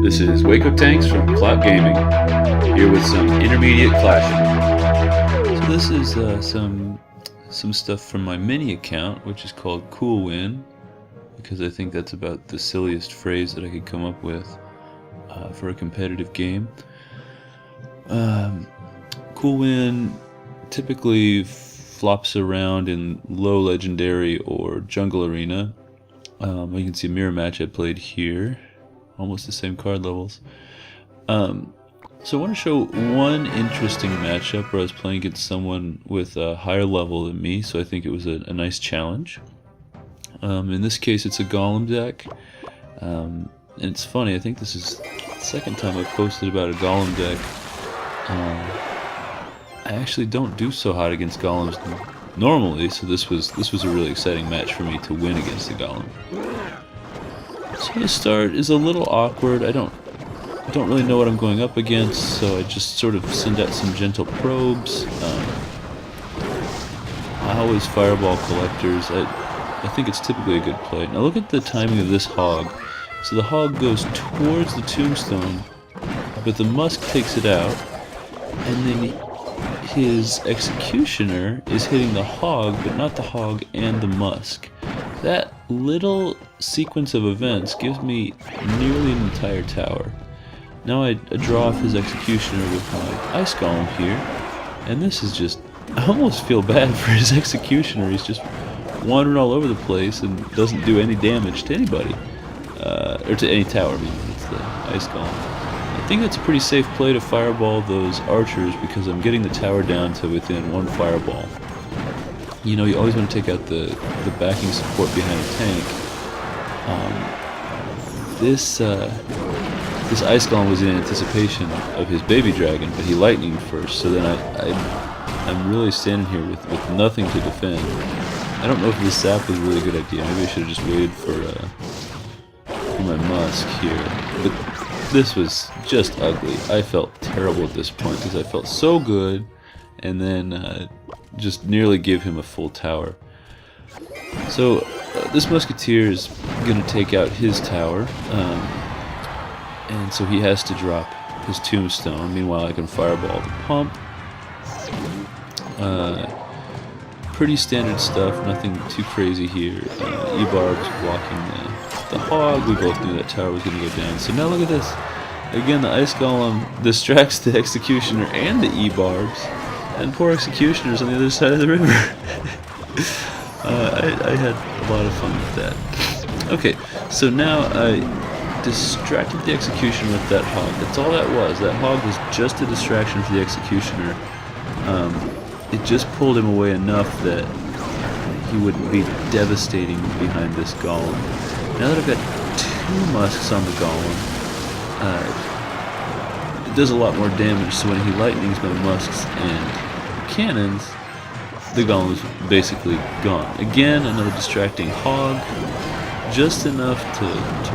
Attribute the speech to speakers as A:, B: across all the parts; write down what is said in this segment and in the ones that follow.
A: This is Waco Tanks from Clout Gaming, here with some intermediate clashing. So this is some stuff from my mini account, which is called Cool Win, because I think that's about the silliest phrase that I could come up with for a competitive game. Cool Win typically flops around in low legendary or jungle arena. You can see a mirror match I played here, almost the same card levels. So I want to show one interesting matchup where I was playing against someone with a higher level than me, so I think it was a nice challenge. In this case it's a Golem deck, and it's funny, I think this is the second time I've posted about a Golem deck. I actually don't do so hot against Golems normally, so this was a really exciting match for me to win against the Golem. So the start is a little awkward. I don't really know what I'm going up against, so I just sort of send out some gentle probes. I always fireball collectors. I think it's typically a good play. Now look at the timing of this hog. So the hog goes towards the tombstone, but the musk takes it out, and then his executioner is hitting the hog, but not the hog and the musk. That little sequence of events gives me nearly an entire tower. Now I draw off his executioner with my ice golem here, and this is just, I almost feel bad for his executioner. He's just wandering all over the place and doesn't do any damage to anybody, or to any tower. I mean, it's the ice golem. I think that's a pretty safe play to fireball those archers because I'm getting the tower down to within one fireball. You know, you always want to take out the backing support behind a tank. This ice golem was in anticipation of his baby dragon, but he lightninged first, so then I'm really standing here with nothing to defend. I don't know if this sap was a really good idea. Maybe I should have just waited for my musk here. But this was just ugly. I felt terrible at this point because I felt so good, and then just nearly give him a full tower. So this musketeer is going to take out his tower, and so he has to drop his tombstone. Meanwhile, I can fireball the pump. Pretty standard stuff, nothing too crazy here. E-Barb's blocking the hog. We both knew that tower was going to go down. So now look at this. Again, the ice golem distracts the executioner and the E-Barbs, and poor executioner's on the other side of the river. I had a lot of fun with that. Okay, so now I distracted the executioner with that hog. That's all that was. That hog was just a distraction for the executioner. It just pulled him away enough that he wouldn't be devastating behind this golem. Now that I've got two musks on the golem, it does a lot more damage, so when he lightnings my musks and cannons, the golem is basically gone. Again, another distracting hog, just enough to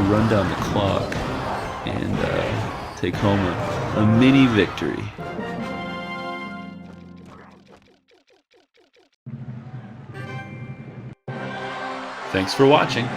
A: run down the clock and take home a mini victory. Thanks for watching.